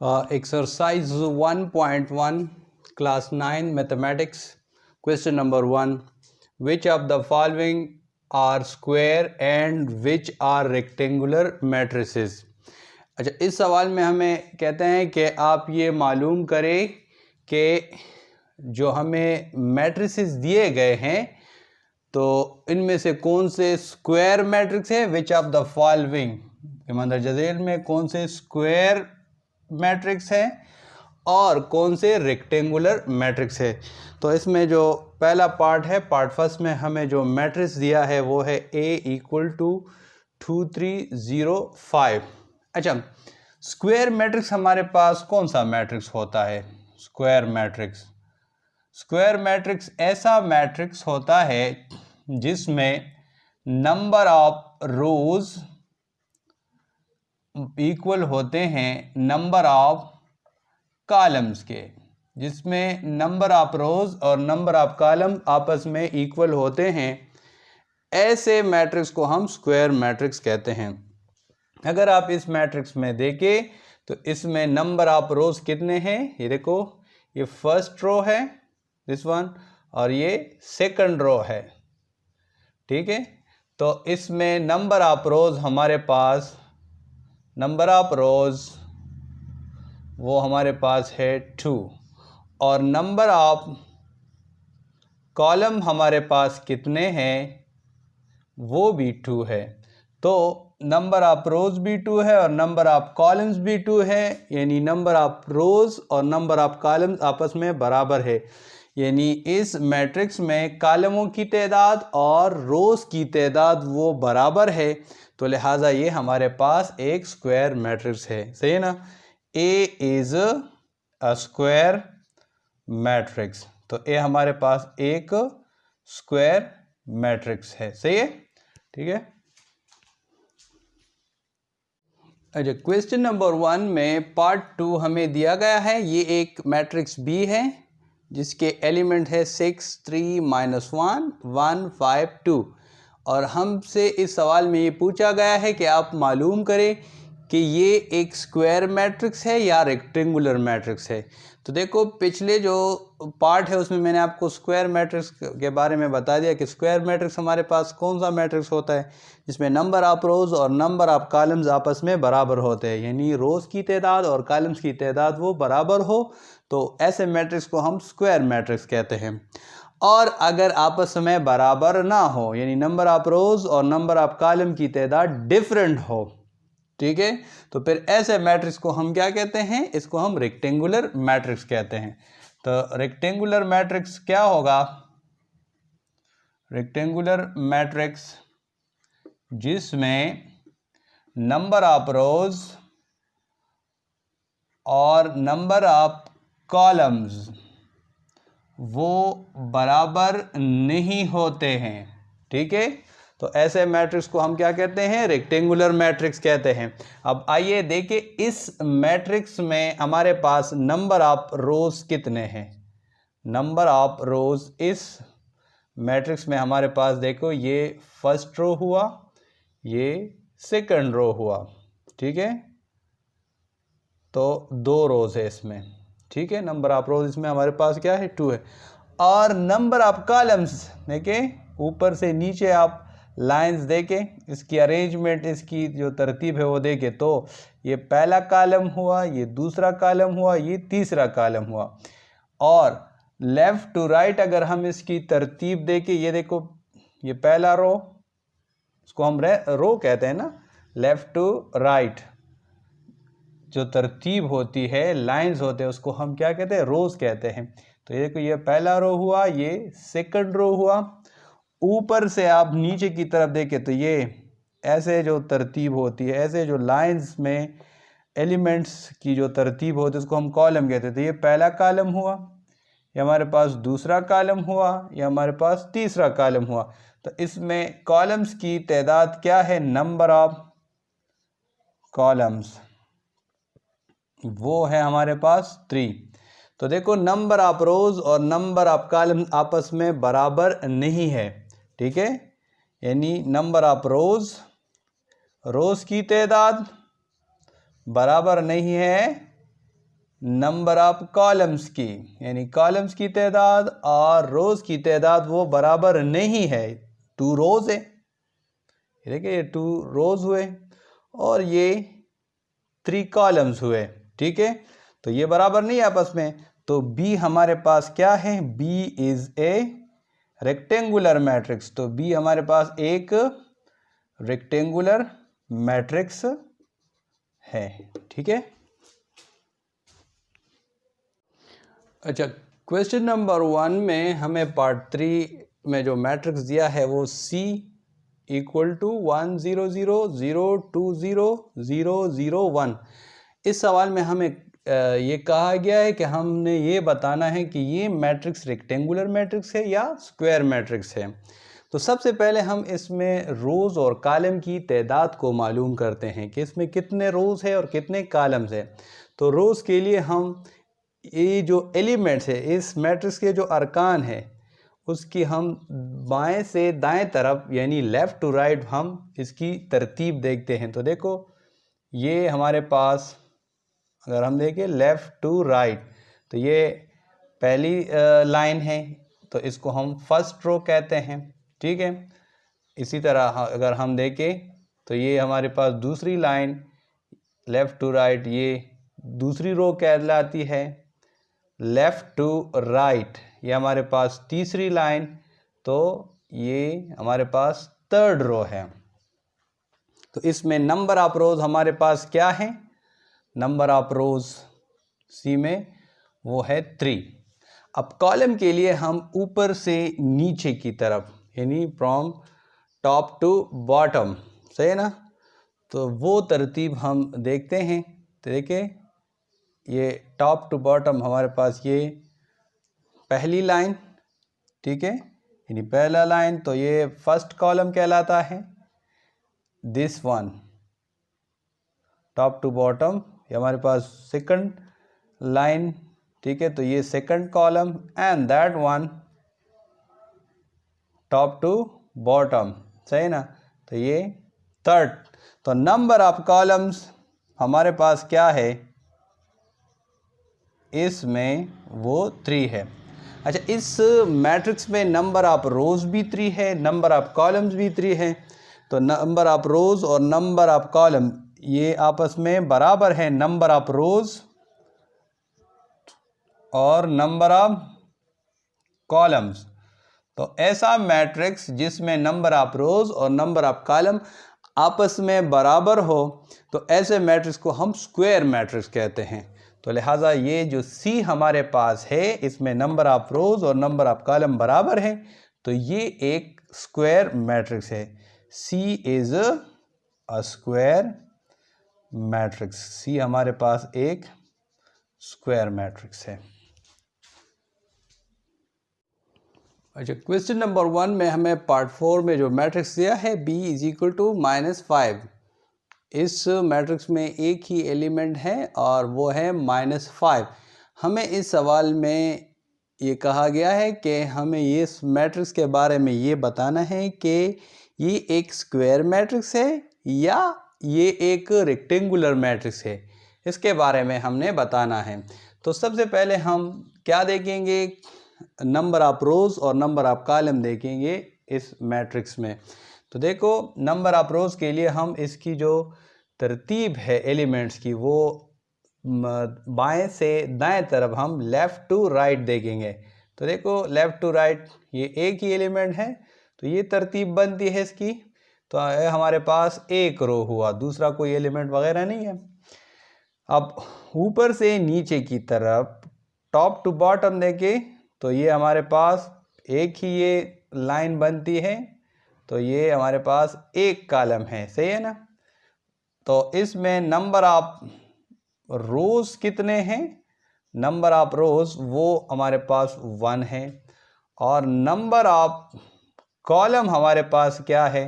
Exercise 1.1 class 9 mathematics question number 1. Which of the following are square and which are rectangular matrices? अच्छा, इस सवाल में हमें कहते हैं कि आप ये मालूम करें कि जो हमें मैट्रिसेस दिए गए हैं तो इनमें से कौन से स्क्वायर मैट्रिक्स है, विच ऑफ द फॉलोइंग मंदर जजेल में कौन से स्क्वायर मैट्रिक्स है और कौन से रेक्टेंगुलर मैट्रिक्स है। तो इसमें जो पहला पार्ट है, पार्ट फर्स्ट में हमें जो मैट्रिक्स दिया है वो है A = 2 3 0 5। अच्छा, स्क्वायर मैट्रिक्स हमारे पास कौन सा मैट्रिक्स होता है? स्क्वायर मैट्रिक्स ऐसा मैट्रिक्स होता है जिसमें नंबर ऑफ रोज इक्वल होते हैं नंबर ऑफ कॉलम्स के, जिसमें नंबर ऑफ रोज और नंबर ऑफ कॉलम आपस में इक्वल होते हैं। ऐसे मैट्रिक्स को हम स्क्वायर मैट्रिक्स कहते हैं। अगर आप इस मैट्रिक्स में देखें तो इसमें नंबर ऑफ रोज कितने हैं? ये देखो, ये फर्स्ट रो है दिस वन और ये सेकंड रो है, ठीक है। तो इसमें नंबर ऑफ रोज हमारे पास वो हमारे पास है 2 और नंबर ऑफ कॉलम हमारे पास कितने हैं? वो भी 2 है। तो नंबर ऑफ रोज भी 2 है और नंबर ऑफ कॉलम्स भी 2 है, यानी नंबर ऑफ रोज और नंबर ऑफ कॉलम्स आपस में बराबर है। यानी इस मैट्रिक्स में कॉलमों की तादाद और रोज की तादाद वो बराबर है, तो लिहाजा ये हमारे पास एक स्क्वायर मैट्रिक्स है। सही है ना? A is a square matrix. तो ए हमारे पास एक स्क्वायर मैट्रिक्स है। सही है, ठीक है। अच्छा, क्वेश्चन नंबर 1 में पार्ट 2 हमें दिया गया है। ये एक मैट्रिक्स B है जिसके एलिमेंट है 6 3 -1 1 5 2 और हमसे इस सवाल में ये पूछा गया है कि आप मालूम करें कि ये एक स्क्वायर मैट्रिक्स है या रेक्टेंगुलर मैट्रिक्स है। तो देखो, पिछले जो पार्ट है उसमें मैंने आपको स्क्वायर मैट्रिक्स के बारे में बता दिया कि स्क्वायर मैट्रिक्स हमारे पास कौन सा मैट्रिक्स होता है जिसमें नंबर ऑफ रोज और नंबर ऑफ कॉलम्स आपस में बराबर होते हैं, यानी रोज की तादाद और कॉलम्स की तादाद वो बराबर हो, तो ऐसे मैट्रिक्स को हम स्क्वायर मैट्रिक्स कहते हैं। और अगर आपस में बराबर ना हो, यानी नंबर ऑफ रोज और नंबर ऑफ कॉलम की तादाद डिफरेंट हो, ठीक है, तो फिर ऐसे मैट्रिक्स को हम क्या कहते हैं? इसको हम रेक्टेंगुलर मैट्रिक्स कहते हैं। तो रेक्टेंगुलर मैट्रिक्स क्या होगा? रेक्टेंगुलर मैट्रिक्स जिसमें नंबर ऑफ रोज और नंबर ऑफ कॉलम्स वो बराबर नहीं होते हैं, ठीक है। तो ऐसे मैट्रिक्स को हम क्या कहते हैं? रेक्टेंगुलर मैट्रिक्स कहते हैं। अब आइए देखें, इस मैट्रिक्स में हमारे पास नंबर ऑफ रोज कितने हैं? नंबर ऑफ रोज इस मैट्रिक्स में हमारे पास देखो, ये फर्स्ट रो हुआ, ये सेकंड रो हुआ, ठीक है। तो 2 रोज है इसमें, ठीक है। नंबर ऑफ रोज इसमें हमारे पास क्या है? 2 है। और नंबर ऑफ कॉलम्स देखें, ऊपर से नीचे आप लाइंस देखें, इसकी अरेंजमेंट, इसकी जो तरतीब है वो देखें, तो ये पहला कॉलम हुआ, ये दूसरा कॉलम हुआ, ये तीसरा कॉलम हुआ। और लेफ़्ट टू राइट अगर हम इसकी तरतीब देखें, ये देखो, ये पहला रो, इसको हम रो कहते हैं ना, लेफ़्ट टू राइट जो तरतीब होती है, लाइंस होते हैं, उसको हम क्या कहते हैं? रोज कहते हैं। तो ये देखो, ये पहला रो हुआ, ये सेकंड रो हुआ। ऊपर से आप नीचे की तरफ देखें तो ये ऐसे जो तरतीब होती है, ऐसे जो लाइंस में एलिमेंट्स की जो तरतीब होती है उसको हम कॉलम कहते हैं। तो ये पहला कॉलम हुआ, ये हमारे पास दूसरा कॉलम हुआ, ये हमारे पास तीसरा कॉलम हुआ। तो इसमें कॉलम्स की तादाद क्या है? नंबर ऑफ कॉलम्स वो है हमारे पास 3। तो देखो, नंबर ऑफ रोज और नंबर ऑफ कॉलम आपस में बराबर नहीं है, ठीक है। यानी नंबर ऑफ रोज की तादाद बराबर नहीं है नंबर ऑफ कॉलम्स की, यानी कॉलम्स की तादाद और रोज़ की तादाद वो बराबर नहीं है। 2 रोज़ है, देखिए ये 2 रोज़ हुए और ये 3 कॉलम्स हुए, ठीक है। तो ये बराबर नहीं है आपस में। तो बी हमारे पास क्या है, B is a rectangular matrix. तो बी हमारे पास एक रेक्टेंगुलर मैट्रिक्स है, ठीक है। अच्छा, क्वेश्चन नंबर 1 में हमें पार्ट 3 में जो मैट्रिक्स दिया है वो C इक्वल टू 1 0 0 0 2 0 0 0 1। इस सवाल में हमें ये कहा गया है कि हमने ये बताना है कि ये मैट्रिक्स रेक्टेंगुलर मैट्रिक्स है या स्क्वायर मैट्रिक्स है। तो सबसे पहले हम इसमें रोज़ और कॉलम की तादाद को मालूम करते हैं कि इसमें कितने रोज़ है और कितने कॉलम्स है। तो रोज़ के लिए हम ये जो एलिमेंट्स है, इस मैट्रिक्स के जो अरकान है, उसकी हम बाएं से दाएं तरफ यानी लेफ़्ट टू राइट हम इसकी तरतीब देखते हैं। तो देखो ये हमारे पास अगर हम देखें लेफ़्ट टू राइट, तो ये पहली लाइन है, तो इसको हम फर्स्ट रो कहते हैं, ठीक है। इसी तरह अगर हम देखें तो ये हमारे पास दूसरी लाइन लेफ़्ट टू राइट, ये दूसरी रो कहलाती है। लेफ़्ट टू राइट ये हमारे पास तीसरी लाइन, तो ये हमारे पास थर्ड रो है। तो इसमें नंबर ऑफ रोज हमारे पास क्या है, नंबर ऑफ रोज सी में वो है 3। अब कॉलम के लिए हम ऊपर से नीचे की तरफ यानी फ्रॉम टॉप टू बॉटम, सही है ना। तो वो तरतीब हम देखते हैं। तो देखिए ये टॉप टू बॉटम हमारे पास ये पहली लाइन, ठीक है, यानी पहला लाइन, तो ये फर्स्ट कॉलम कहलाता है। This one top to bottom ये हमारे पास सेकंड लाइन, ठीक है, तो ये second column and that one top to bottom, सही ना, तो ये थर्ड। तो नंबर ऑफ कॉलम्स हमारे पास क्या है इसमें, वो 3 है। अच्छा, इस मैट्रिक्स में नंबर ऑफ रोज़ भी 3 है, नंबर ऑफ कॉलम्स भी 3 है। तो नंबर ऑफ रोज़ और नंबर ऑफ कॉलम ये आपस में बराबर है, नंबर ऑफ रोज़ और नंबर ऑफ कॉलम्स। तो ऐसा मैट्रिक्स जिसमें नंबर ऑफ रोज़ और नंबर ऑफ कॉलम आपस में बराबर हो, तो ऐसे मैट्रिक्स को हम स्क्वायर मैट्रिक्स कहते हैं। तो लिहाजा ये जो C हमारे पास है इसमें नंबर ऑफ रोज़ और नंबर ऑफ कॉलम बराबर है, तो ये एक स्क्वायर मैट्रिक्स है। C is a square matrix. C हमारे पास एक स्क्वायर मैट्रिक्स है। अच्छा, क्वेश्चन नंबर 1 में हमें पार्ट 4 में जो मैट्रिक्स दिया है B इज इक्वल टू -5। इस मैट्रिक्स में एक ही एलिमेंट है और वो है -5। हमें इस सवाल में ये कहा गया है कि हमें ये मैट्रिक्स के बारे में ये बताना है कि ये एक स्क्वायर मैट्रिक्स है या ये एक रेक्टेंगुलर मैट्रिक्स है, इसके बारे में हमने बताना है। तो सबसे पहले हम क्या देखेंगे, नंबर ऑफ रोज़ और नंबर ऑफ कॉलम देखेंगे इस मैट्रिक्स में। तो देखो नंबर ऑफ रोज़ के लिए हम इसकी जो तरतीब है एलिमेंट्स की, वो बाएं से दाएं तरफ हम लेफ़्ट टू राइट देखेंगे। तो देखो लेफ़्ट टू राइट ये एक ही एलिमेंट है, तो ये तरतीब बनती है इसकी। तो हमारे पास एक रो हुआ, दूसरा कोई एलिमेंट वगैरह नहीं है। अब ऊपर से नीचे की तरफ टॉप टू बॉटम देखें तो ये हमारे पास एक ही ये लाइन बनती है, तो ये हमारे पास एक कॉलम है, सही है ना। तो इसमें नंबर ऑफ रोज़ कितने हैं, नंबर ऑफ रोज़ वो हमारे पास 1 है और नंबर ऑफ कॉलम हमारे पास क्या है,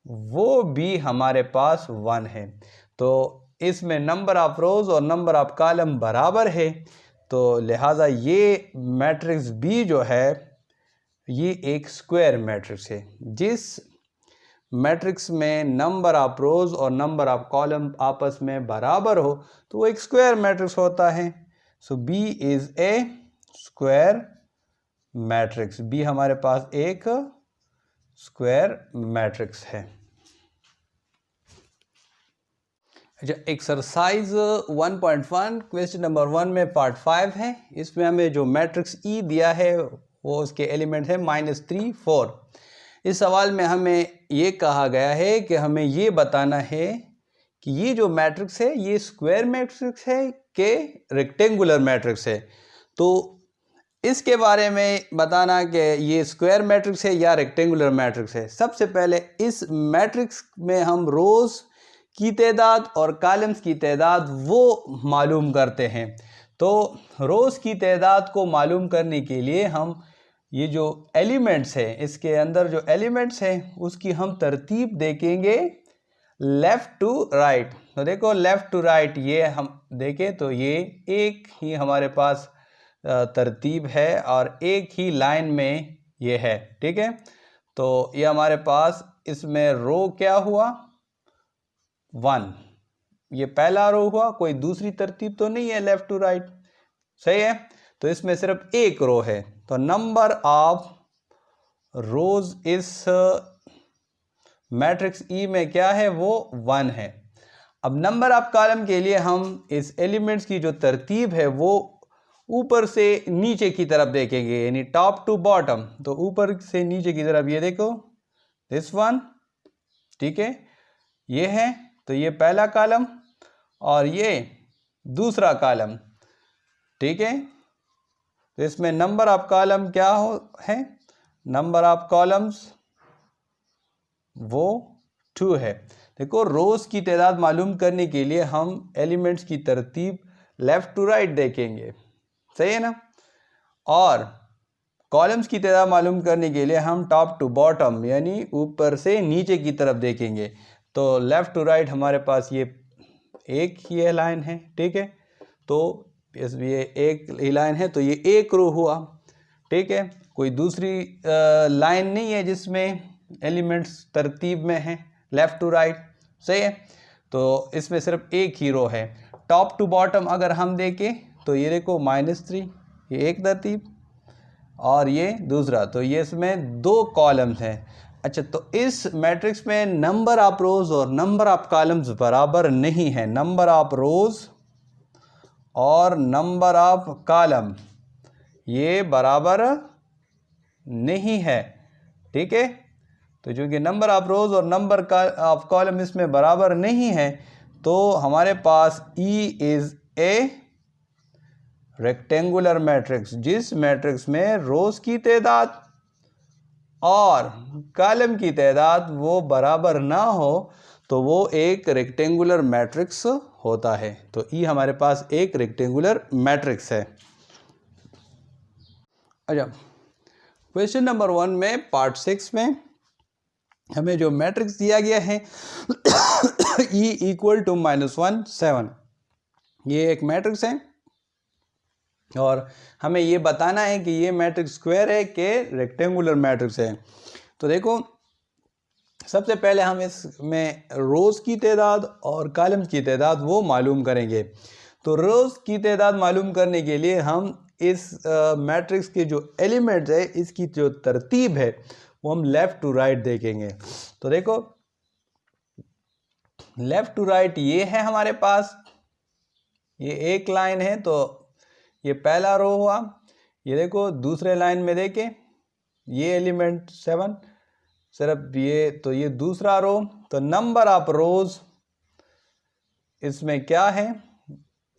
वो भी हमारे पास 1 है। तो इसमें नंबर ऑफ रोज़ और नंबर ऑफ कॉलम बराबर है, तो लिहाजा ये मैट्रिक्स B जो है ये एक स्क्वायर मैट्रिक्स है। जिस मैट्रिक्स में नंबर ऑफ रोज़ और नंबर ऑफ कॉलम आपस में बराबर हो तो वो एक स्क्वायर मैट्रिक्स होता है। So B is a square matrix. B हमारे पास एक स्क्वायर मैट्रिक्स है। अच्छा, एक्सरसाइज 1.1 क्वेश्चन नंबर 1 में पार्ट 5 है। इसमें हमें जो मैट्रिक्स ई दिया है वो उसके एलिमेंट है -3, 4। इस सवाल में हमें ये कहा गया है कि हमें ये बताना है कि ये जो मैट्रिक्स है ये स्क्वायर मैट्रिक्स है कि रेक्टेंगुलर मैट्रिक्स है। तो इसके बारे में बताना कि ये स्क्वायर मैट्रिक्स है या रेक्टेंगुलर मैट्रिक्स है। सबसे पहले इस मैट्रिक्स में हम रोज़ की तादाद और कॉलम्स की तादाद वो मालूम करते हैं। तो रोज़ की तादाद को मालूम करने के लिए हम ये जो एलिमेंट्स हैं, इसके अंदर जो एलिमेंट्स हैं उसकी हम तरतीब देखेंगे लेफ़्ट टू राइट। तो देखो लेफ़्ट टू राइट ये हम देखें तो ये एक ही हमारे पास तरतीब है और एक ही लाइन में ये है, ठीक है। तो ये हमारे पास इसमें रो क्या हुआ 1, ये पहला रो हुआ, कोई दूसरी तरतीब तो नहीं है लेफ़्ट टू राइट, सही है। तो इसमें सिर्फ एक रो है, तो नंबर ऑफ रोज इस मैट्रिक्स ई में क्या है वो 1 है। अब नंबर ऑफ कॉलम के लिए हम इस एलिमेंट्स की जो तरतीब है वो ऊपर से नीचे की तरफ देखेंगे, यानी टॉप टू बॉटम। तो ऊपर से नीचे की तरफ ये देखो दिस वन, ठीक है, ये है। तो ये पहला कॉलम और ये दूसरा कॉलम, ठीक है। तो इसमें नंबर ऑफ कॉलम क्या है, नंबर ऑफ कॉलम्स वो 2 है। देखो रोज की तादाद मालूम करने के लिए हम एलिमेंट्स की तरतीब लेफ़्ट टू राइट देखेंगे, सही है ना। और कॉलम्स की तादाद मालूम करने के लिए हम टॉप टू बॉटम यानी ऊपर से नीचे की तरफ देखेंगे। तो लेफ़्ट टू राइट हमारे पास ये एक ही लाइन है, ठीक है। तो ये एक ही लाइन है, तो ये एक रो हुआ, ठीक है। कोई दूसरी लाइन नहीं है जिसमें एलिमेंट्स तरतीब में हैं लेफ़्ट टू राइट, सही है। तो इसमें सिर्फ एक ही रो है। टॉप टू बॉटम अगर हम देखें तो ये देखो -3, ये एक तरतीब और ये दूसरा, तो ये इसमें 2 कॉलम्स हैं। अच्छा, तो इस मैट्रिक्स में नंबर ऑफ रोज और नंबर ऑफ कॉलम्स बराबर नहीं है। नंबर ऑफ रोज और नंबर ऑफ कॉलम ये बराबर नहीं है, ठीक है। तो चूँकि नंबर ऑफ रोज और नंबर ऑफ कॉलम इसमें बराबर नहीं है, तो हमारे पास E is a rectangular matrix. जिस मैट्रिक्स में रोज की तादाद और कॉलम की तादाद वो बराबर ना हो तो वो एक रेक्टेंगुलर मैट्रिक्स होता है। तो ई हमारे पास एक रेक्टेंगुलर मैट्रिक्स है। अच्छा, क्वेश्चन नंबर 1 में पार्ट 6 में हमें जो मैट्रिक्स दिया गया है ई इक्वल टू -1, 7, ये एक मैट्रिक्स है और हमें ये बताना है कि ये मैट्रिक्स स्क्वायर है कि रेक्टेंगुलर मैट्रिक्स है। तो देखो सबसे पहले हम इसमें रोज़ की तादाद और कॉलम्स की तादाद वो मालूम करेंगे। तो रोज़ की तादाद मालूम करने के लिए हम इस मैट्रिक्स के जो एलिमेंट्स है इसकी जो तरतीब है वो हम लेफ़्ट टू राइट देखेंगे। तो देखो लेफ़्ट टू राइट ये है हमारे पास, ये एक लाइन है, तो ये पहला रो हुआ। ये देखो दूसरे लाइन में देखें ये एलिमेंट 7, सिर्फ ये, तो ये दूसरा रो। तो नंबर ऑफ रोज इसमें क्या है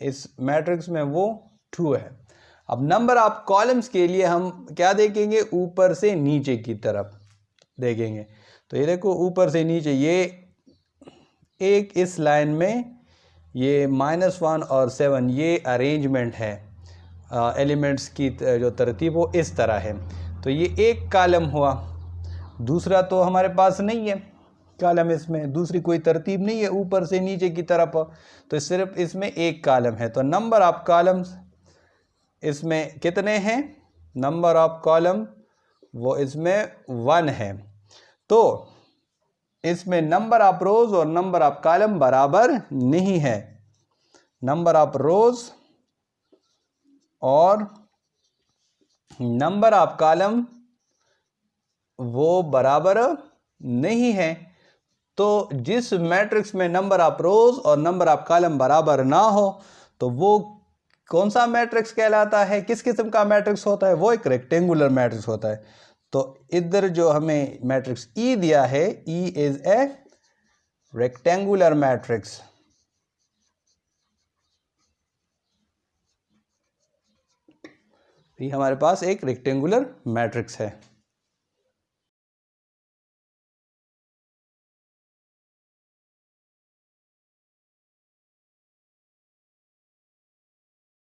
इस मैट्रिक्स में वो 2 है। अब नंबर ऑफ कॉलम्स के लिए हम क्या देखेंगे, ऊपर से नीचे की तरफ देखेंगे। तो ये देखो ऊपर से नीचे ये एक इस लाइन में ये -1 और 7 ये अरेंजमेंट है, एलिमेंट्स की जो तरतीब वो इस तरह है। तो ये एक कॉलम हुआ, दूसरा तो हमारे पास नहीं है कॉलम, इसमें दूसरी कोई तरतीब नहीं है ऊपर से नीचे की तरफ, तो सिर्फ इसमें एक कॉलम है। तो नंबर ऑफ कॉलम्स इसमें कितने हैं, नंबर ऑफ कॉलम वो इसमें 1 है। तो इसमें नंबर ऑफ रोज और नंबर ऑफ कॉलम बराबर नहीं है। नंबर ऑफ रोज और नंबर ऑफ कॉलम वो बराबर नहीं है। तो जिस मैट्रिक्स में नंबर ऑफ रोज और नंबर ऑफ कॉलम बराबर ना हो तो वो कौन सा मैट्रिक्स कहलाता है, किस किस्म का मैट्रिक्स होता है, वो एक रेक्टेंगुलर मैट्रिक्स होता है। तो इधर जो हमें मैट्रिक्स ई दिया है, E is a rectangular matrix. ये हमारे पास एक रेक्टेंगुलर मैट्रिक्स है।